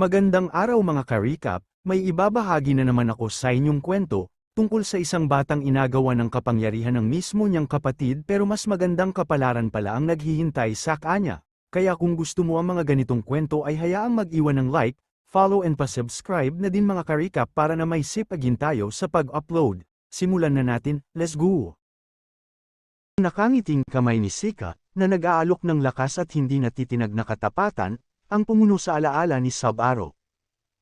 Magandang araw mga ka-recap, may ibabahagi na naman ako sa inyong kwento, tungkol sa isang batang inagawan ng kapangyarihan ng mismo niyang kapatid pero mas magandang kapalaran pala ang naghihintay sa kanya. Kaya kung gusto mo ang mga ganitong kwento ay hayaang mag-iwan ng like, follow and pa-subscribe na din mga ka-recap para na may sipagin tayo sa pag-upload. Simulan na natin, let's go! Nakangiting kamay ni Sika, na nag-aalok ng lakas at hindi natitinag na katapatan, ang pumuno sa alaala ni Sub-Aro.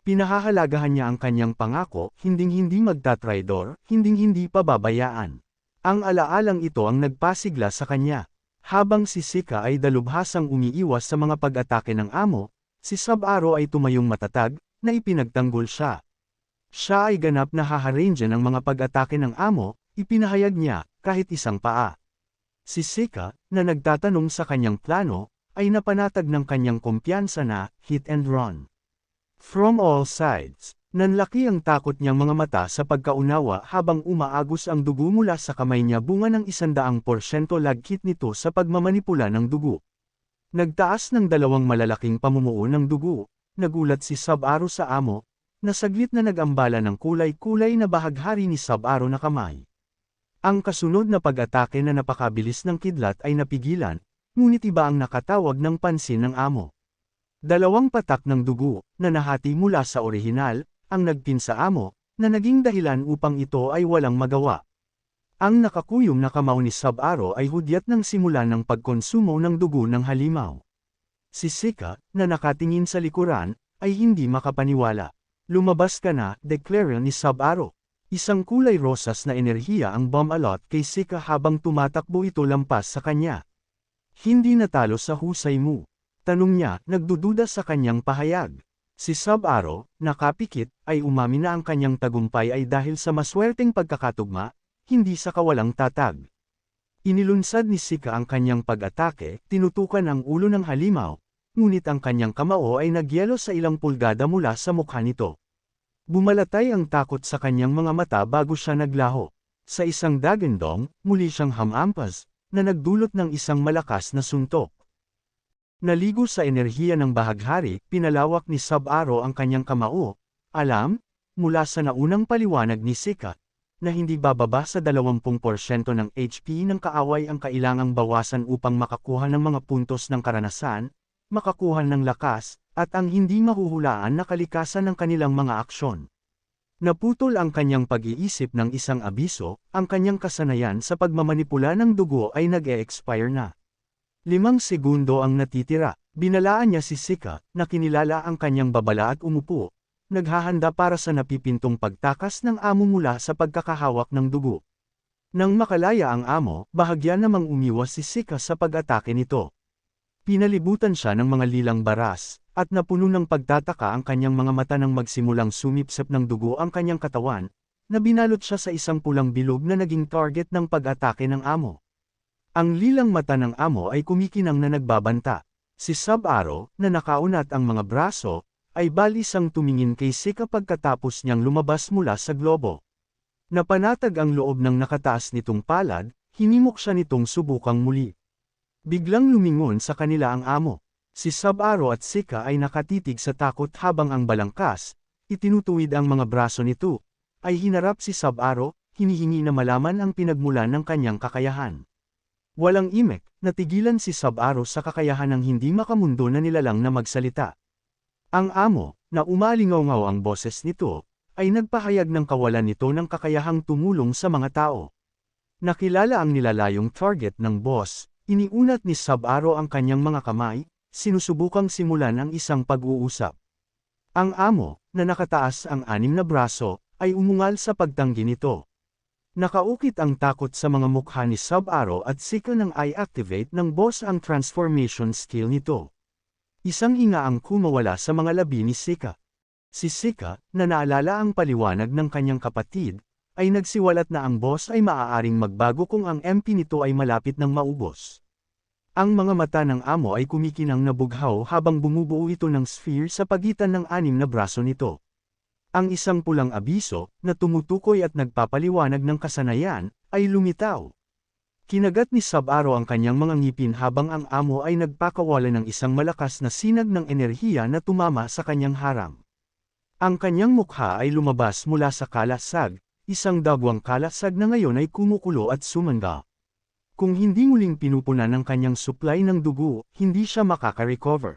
Pinahahalagahan niya ang kanyang pangako, hinding-hindi magtatraidor, hinding-hindi pababayaan. Ang alaalang ito ang nagpasigla sa kanya. Habang si Sika ay dalubhasang umiiwas sa mga pag-atake ng amo, si Sub-Aro ay tumayong matatag, na ipinagtanggol siya. Siya ay ganap na haharange ng mga pag-atake ng amo, ipinahayag niya, kahit isang paa. Si Sika, na nagtatanong sa kanyang plano, ay napanatag ng kanyang kumpiyansa na, hit and run. From all sides, nanlaki ang takot niyang mga mata sa pagkaunawa habang umaagos ang dugo mula sa kamay niya bunga ng 100% lagkit nito sa pagmamanipula ng dugo. Nagtaas ng dalawang malalaking pamumuo ng dugo, nagulat si Sub-Aro sa amo, na saglit na nag-ambala ng kulay-kulay na bahaghari ni Sub-Aro na kamay. Ang kasunod na pag-atake na napakabilis ng kidlat ay napigilan, ngunit iba ang nakatawag ng pansin ng amo. Dalawang patak ng dugo, na nahati mula sa orihinal, ang nagpin sa amo, na naging dahilan upang ito ay walang magawa. Ang nakakuyom na kamao ni Sub-Aro ay hudyat ng simula ng pagkonsumo ng dugo ng halimaw. Si Sika, na nakatingin sa likuran, ay hindi makapaniwala. Lumabas ka na, deklara ni Sub-Aro. Isang kulay rosas na enerhiya ang bumalot kay Sika habang tumatakbo ito lampas sa kanya. Hindi natalo sa husay mo. Tanong niya, nagdududa sa kanyang pahayag. Si Sub-Aro, nakapikit, ay umamin na ang kanyang tagumpay ay dahil sa maswerteng pagkakatugma, hindi sa kawalang tatag. Inilunsad ni Sika ang kanyang pag-atake, tinutukan ang ulo ng halimaw, ngunit ang kanyang kamao ay nagyelo sa ilang pulgada mula sa mukha nito. Bumalatay ang takot sa kanyang mga mata bago siya naglaho. Sa isang dagandong, muli siyang hamampas, na nagdulot ng isang malakas na suntok. Naligo sa enerhiya ng bahaghari, pinalawak ni Sub-Aro ang kanyang kamao, mula sa naunang paliwanag ni Sika, na hindi bababa sa 20% ng HP ng kaaway ang kailangang bawasan upang makakuha ng mga puntos ng karanasan, makakuha ng lakas, at ang hindi mahuhulaan na kalikasan ng kanilang mga aksyon. Naputol ang kanyang pag-iisip ng isang abiso, ang kanyang kasanayan sa pagmamanipula ng dugo ay nag-e-expire na. 5 segundo ang natitira, binalaan niya si Sika, na kinilala ang kanyang babala at umupo, naghahanda para sa napipintong pagtakas ng amo mula sa pagkakahawak ng dugo. Nang makalaya ang amo, bahagya namang umiwas si Sika sa pag-atake nito. Pinalibutan siya ng mga lilang baras, at napuno ng pagtataka ang kanyang mga mata nang magsimulang sumipsip ng dugo ang kanyang katawan, na binalot siya sa isang pulang bilog na naging target ng pag-atake ng amo. Ang lilang mata ng amo ay kumikinang na nagbabanta. Si Sub-Aro, na nakaunat ang mga braso, ay balisang tumingin kay Sika pagkatapos niyang lumabas mula sa globo. Napanatag ang loob ng nakataas nitong palad, hinimok siya nitong subukang muli. Biglang lumingon sa kanila ang amo. Si Sub-Aro at Sika ay nakatitig sa takot habang ang balangkas, itinutuwid ang mga braso nito, ay hinarap si Sub-Aro, hinihingi na malaman ang pinagmulan ng kanyang kakayahan. Walang imek, natigilan si Sub-Aro sa kakayahan ng hindi makamundo na nilalang na magsalita. Ang amo, na umalingaw-ngaw ang boses nito, ay nagpahayag ng kawalan nito ng kakayahang tumulong sa mga tao. Nakilala ang nilalayong target ng boss, iniunat ni Sub-Aro ang kanyang mga kamay, sinusubukang simulan ang isang pag-uusap. Ang amo, na nakataas ang 6 na braso, ay umungal sa pagtanggi nito. Nakaukit ang takot sa mga mukha ni Sub-Aro at Sika nang i-activate ng boss ang transformation skill nito. Isang hinga ang kumawala sa mga labi ni Sika. Si Sika, na naalala ang paliwanag ng kanyang kapatid, ay nagsiwalat na ang boss ay maaaring magbago kung ang MP nito ay malapit ng maubos. Ang mga mata ng amo ay kumikinang nabughaw habang bumubuo ito ng sphere sa pagitan ng 6 na braso nito. Ang isang pulang abiso, na tumutukoy at nagpapaliwanag ng kasanayan, ay lumitaw. Kinagat ni Sub-Aro ang kanyang mga ngipin habang ang amo ay nagpakawala ng isang malakas na sinag ng enerhiya na tumama sa kanyang harang. Ang kanyang mukha ay lumabas mula sa kalasag, isang dagwang kalasag na ngayon ay kumukulo at sumanda. Kung hindi muling pinupunan ng kanyang supply ng dugo, hindi siya makaka-recover.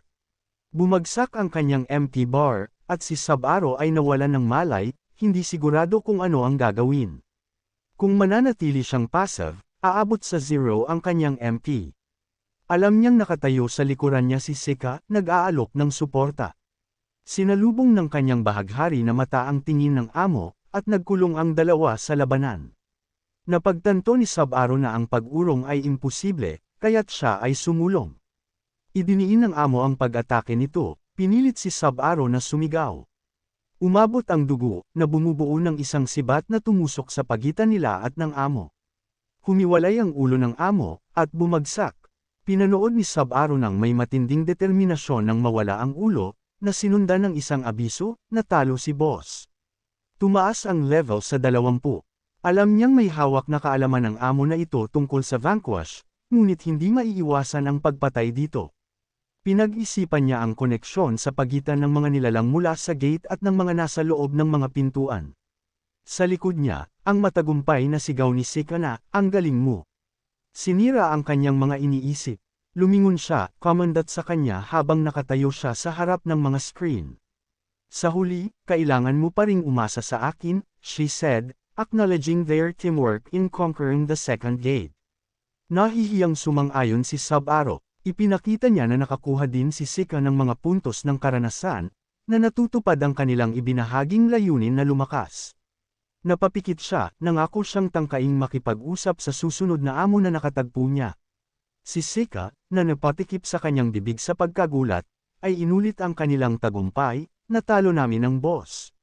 Bumagsak ang kanyang empty bar, at si Sub-Aro ay nawalan ng malay, hindi sigurado kung ano ang gagawin. Kung mananatili siyang passive, aabot sa zero ang kanyang MP. Alam niyang nakatayo sa likuran niya si Sika, nag-aalok ng suporta. Sinalubong ng kanyang bahaghari na mata ang tingin ng amo, at nagkulong ang dalawa sa labanan. Napagtanto ni Sub-Aro na ang pag-urong ay imposible, kaya't siya ay sumulong. Idiniin ng amo ang pag-atake nito, pinilit si Sub-Aro na sumigaw. Umabot ang dugo, na bumubuo ng isang sibat na tumusok sa pagitan nila at ng amo. Humiwalay ang ulo ng amo, at bumagsak. Pinanood ni Sub-Aro ng may matinding determinasyon nang mawala ang ulo, na sinundan ng isang abiso, na talo si boss. Tumaas ang level sa 20. Alam niyang may hawak na kaalaman ng amo na ito tungkol sa Vanquish, ngunit hindi maiiwasan ang pagpatay dito. Pinag-isipan niya ang koneksyon sa pagitan ng mga nilalang mula sa gate at ng mga nasa loob ng mga pintuan. Sa likod niya, ang matagumpay na sigaw ni Sika na, "Ang galing mo." Sinira ang kanyang mga iniisip. Lumingon siya, kumandat sa kanya habang nakatayo siya sa harap ng mga screen. Sa huli, kailangan mo pa ring umasa sa akin, she said, acknowledging their teamwork in conquering the second gate. Nahihiyang sumang-ayon si Sub-Aro, ipinakita niya na nakakuha din si Sika ng mga puntos ng karanasan, na natutupad ang kanilang ibinahaging layunin na lumakas. Napapikit siya, nangako siyang tangkaing makipag-usap sa susunod na amo na nakatagpo niya. Si Sika, na napatikip sa kanyang bibig sa pagkagulat, ay inulit ang kanilang tagumpay, "Natalo namin ang boss."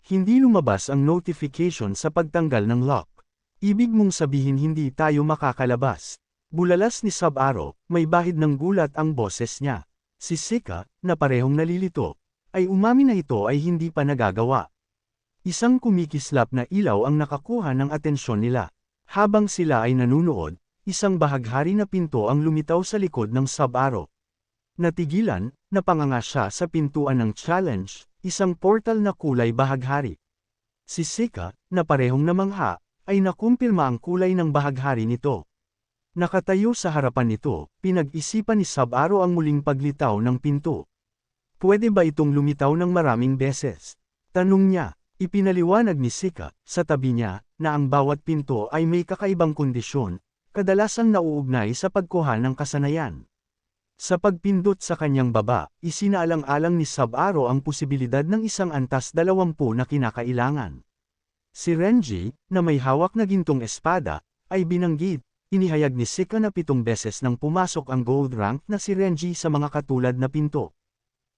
Hindi lumabas ang notification sa pagtanggal ng lock. Ibig mong sabihin hindi tayo makakalabas. Bulalas ni Sub-Aro, may bahid ng gulat ang boses niya. Si Sika, na parehong nalilito, ay umamin na ito ay hindi pa nagagawa. Isang kumikislap na ilaw ang nakakuha ng atensyon nila. Habang sila ay nanunood, isang bahaghari na pinto ang lumitaw sa likod ng Sub-Aro. Natigilan, napanganga siya sa pintuan ng challenge, isang portal na kulay bahaghari. Si Sika, na parehong namangha, ay nakumpirma ang kulay ng bahaghari nito. Nakatayo sa harapan nito, pinag-isipan ni Sub-Aro ang muling paglitaw ng pinto. Pwede ba itong lumitaw ng maraming beses? Tanong niya. Ipinaliwanag ni Sika, sa tabi niya, na ang bawat pinto ay may kakaibang kondisyon, kadalasang nauugnay sa pagkuha ng kasanayan. Sa pagpindot sa kanyang baba, isinaalang-alang ni Sub-Aro ang posibilidad ng isang antas 20 na kinakailangan. Si Renji, na may hawak na gintong espada, ay binanggit, inihayag ni Sika na 7 beses nang pumasok ang gold rank na si Renji sa mga katulad na pinto.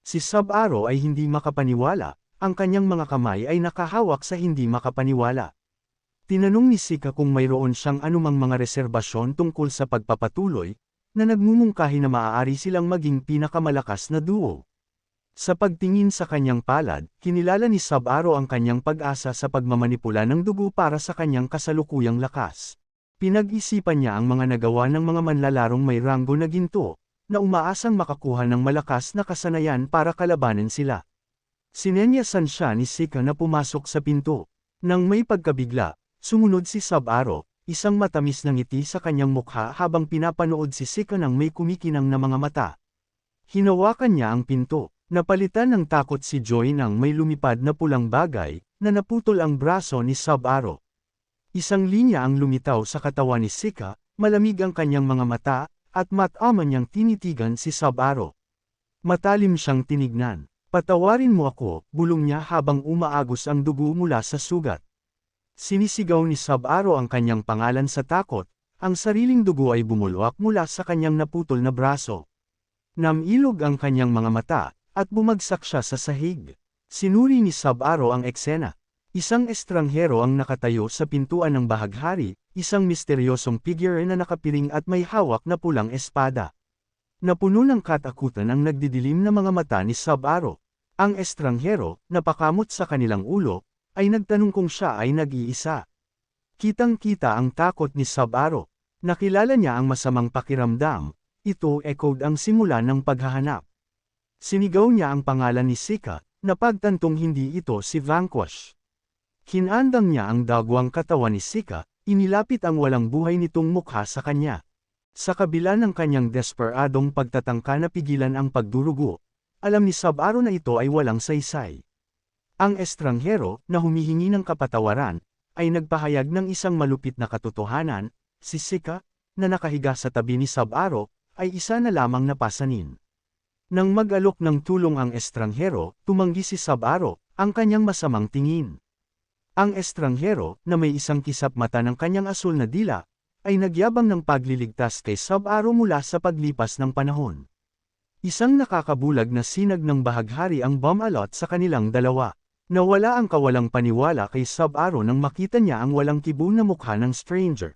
Si Sub-Aro ay hindi makapaniwala. Ang kanyang mga kamay ay nakahawak sa hindi makapaniwala. Tinanong ni Sika kung mayroon siyang anumang mga reserbasyon tungkol sa pagpapatuloy, na nagmumungkahi na maaari silang maging pinakamalakas na duo. Sa pagtingin sa kanyang palad, kinilala ni Sub-Aro ang kanyang pag-asa sa pagmamanipula ng dugo para sa kanyang kasalukuyang lakas. Pinag-isipan niya ang mga nagawa ng mga manlalarong may ranggo na ginto, na umaasang makakuha ng malakas na kasanayan para kalabanin sila. Sinenyasan siya ni Sika na pumasok sa pinto. Nang may pagkabigla, sumunod si Sub-Aro, isang matamis na ngiti sa kanyang mukha habang pinapanood si Sika ng may kumikinang na mga mata. Hinawakan niya ang pinto. Napalitan ng takot si Joy nang may lumipad na pulang bagay, na naputol ang braso ni Sub-Aro. Isang linya ang lumitaw sa katawan ni Sika, malamig ang kanyang mga mata, at mataman niyang tinitigan si Sub-Aro. Matalim siyang tinignan. "Patawarin mo ako," bulong niya habang umaagos ang dugo mula sa sugat. Sinisigaw ni Sub-Aro ang kanyang pangalan sa takot, ang sariling dugo ay bumulwak mula sa kanyang naputol na braso. Namilog ang kanyang mga mata, at bumagsak siya sa sahig. Sinuri ni Sub-Aro ang eksena. Isang estranghero ang nakatayo sa pintuan ng bahaghari, isang misteryosong figure na nakapiring at may hawak na pulang espada. Napuno ng katakutan ang nagdidilim na mga mata ni Sub-Aro. Ang estranghero, napakamot sa kanilang ulo, ay nagtanong kung siya ay nag-iisa. Kitang-kita ang takot ni Sub-Aro. Nakilala niya ang masamang pakiramdam, ito echoed ang simula ng paghahanap. Sinigaw niya ang pangalan ni Sika, napagtantong hindi ito si Vanquish. Kinandang niya ang dagwang katawan ni Sika, inilapit ang walang buhay nitong mukha sa kanya. Sa kabila ng kanyang desperadong pagtatangka na pigilan ang pagdurugo, alam ni Sub-Zero na ito ay walang saysay. Ang estranghero, na humihingi ng kapatawaran, ay nagpahayag ng isang malupit na katotohanan, si Sika, na nakahiga sa tabi ni Sub-Zero, ay isa na lamang na pasanin. Nang mag-alok ng tulong ang estranghero, tumanggi si Sub-Zero, ang kanyang masamang tingin. Ang estranghero, na may isang kisap mata ng kanyang asul na dila, ay nagyabang ng pagliligtas kay Sub-Zero mula sa paglipas ng panahon. Isang nakakabulag na sinag ng bahaghari ang bomb-alot sa kanilang dalawa. Nawala ang kawalang paniwala kay Sub-Zero nang makita niya ang walang kibo na mukha ng stranger.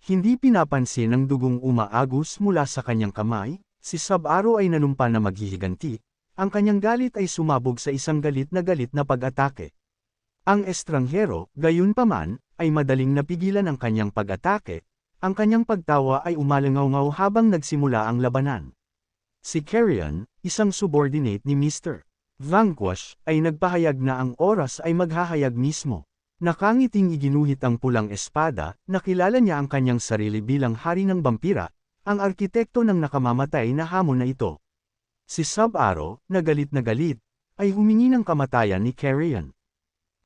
Hindi pinapansin ang dugong umaagos mula sa kanyang kamay, si Sub-Zero ay nanumpa na maghihiganti, ang kanyang galit ay sumabog sa isang galit na pag-atake. Ang estranghero, gayunpaman, ay madaling napigilan ang kanyang pag-atake, ang kanyang pagtawa ay umalangaw-ngaw habang nagsimula ang labanan. Si Carrion, isang subordinate ni Mr. Vanquish, ay nagpahayag na ang oras ay maghahayag mismo. Nakangiting iginuhit ang pulang espada, nakilala niya ang kanyang sarili bilang hari ng vampira, ang arkitekto ng nakamamatay na hamon na ito. Si Sub-Zero, na galit, ay humingi ng kamatayan ni Carrion.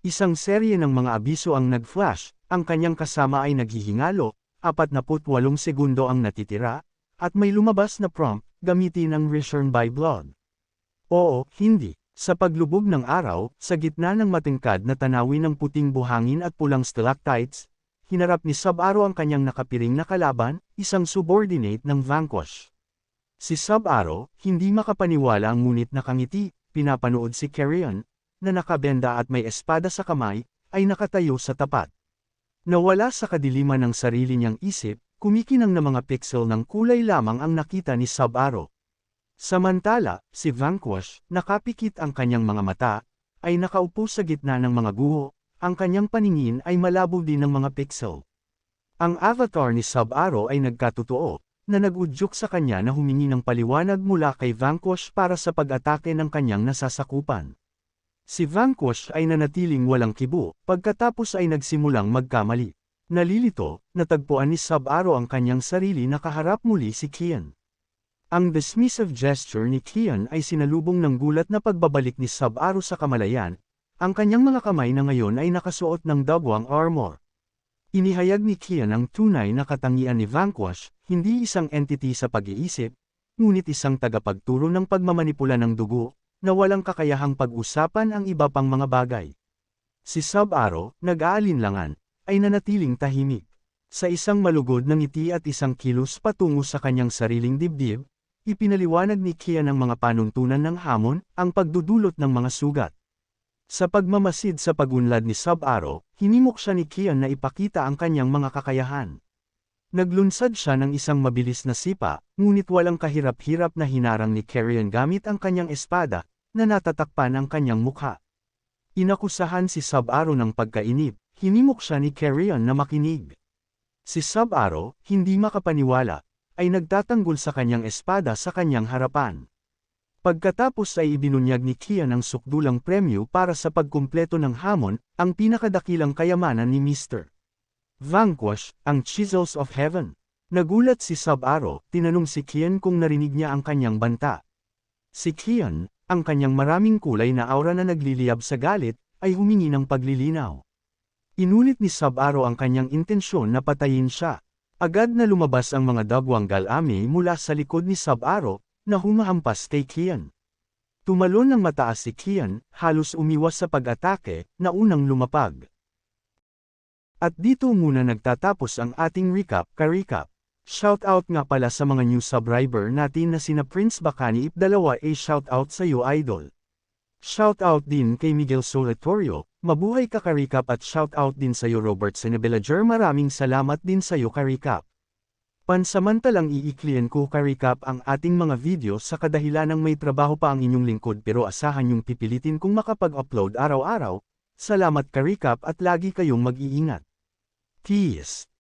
Isang serye ng mga abiso ang nag-flash, ang kanyang kasama ay naghihingalo, 48 segundo ang natitira, at may lumabas na prompt, gamitin ang Return by Blood. Oo, hindi. Sa paglubog ng araw, sa gitna ng matingkad na tanawin ng puting buhangin at pulang stalactites, hinarap ni Sub-Zero ang kanyang nakapiring na kalaban, isang subordinate ng Vanquish. Si Sub-Zero, hindi makapaniwala ngunit nakangiti, pinapanood si Carrion, na nakabenda at may espada sa kamay, ay nakatayo sa tapat. Nawala sa kadiliman ng sarili niyang isip, kumikinang na mga pixel ng kulay lamang ang nakita ni Sub-Zero. Samantala, si Vanquish, nakapikit ang kanyang mga mata, ay nakaupo sa gitna ng mga guho, ang kanyang paningin ay malabo din ng mga pixel. Ang avatar ni Sub-Zero ay nagkatotoo, na nag-udyok sa kanya na humingi ng paliwanag mula kay Vanquish para sa pag-atake ng kanyang nasasakupan. Si Vanquish ay nanatiling walang kibo, pagkatapos ay nagsimulang magkamali. Nalilito, natagpuan ni Sub-Zero ang kanyang sarili na kaharap muli si Kian. Ang dismissive gesture ni Kian ay sinalubong ng gulat na pagbabalik ni Sub-Zero sa kamalayan, ang kanyang mga kamay na ngayon ay nakasuot ng dagwang armor. Inihayag ni Kian ang tunay na katangian ni Vanquish, hindi isang entity sa pag-iisip, ngunit isang tagapagturo ng pagmamanipula ng dugo, na walang kakayahang pag-usapan ang iba pang mga bagay. Si Sub-Zero, nag-aalinlangan, ay nanatiling tahimik. Sa isang malugod na ngiti at isang kilos patungo sa kanyang sariling dibdib, ipinaliwanag ni Kian ang mga panuntunan ng hamon, ang pagdudulot ng mga sugat. Sa pagmamasid sa pagunlad ni Sub-Zero, hinimok siya ni Kian na ipakita ang kanyang mga kakayahan. Naglunsad siya ng isang mabilis na sipa, ngunit walang kahirap-hirap na hinarang ni Carrion gamit ang kanyang espada, na natatakpan ang kanyang mukha. Inakusahan si Sub-Zero ng pagkainip, hinimok siya ni Carrion na makinig. Si Sub-Zero, hindi makapaniwala, ay nagtatanggol sa kanyang espada sa kanyang harapan. Pagkatapos ay ibinunyag ni Kian ang sukdulang premyo para sa pagkumpleto ng hamon, ang pinakadakilang kayamanan ni Mr. Vanquish, ang Chisels of Heaven. Nagulat si Sub-Zero, tinanong si Kian kung narinig niya ang kanyang banta. Si Kian, ang kanyang maraming kulay na aura na nagliliyab sa galit, ay humingi ng paglilinaw. Inulit ni Sub-Zero ang kanyang intensyon na patayin siya. Agad na lumabas ang mga dagwang galame mula sa likod ni Sub-Zero, na humahampas kay Kian. Tumalon ng mataas si Kian, halos umiwas sa pag-atake, na unang lumapag. At dito muna nagtatapos ang ating recap. Shoutout nga pala sa mga new subscriber natin na sina Prince Bacani Ip2A, shoutout sa iyo idol. Shoutout din kay Miguel Solatorio, mabuhay ka ka-recap, at shoutout din sa iyo Robert Senebilager, maraming salamat din sa iyo ka-recap. Pansamantalang iiklian ko ka-recap ang ating mga video sa kadahilanang may trabaho pa ang inyong lingkod, pero asahan yung pipilitin kung makapag-upload araw-araw. Salamat ka-recap at lagi kayong mag-iingat. Peace.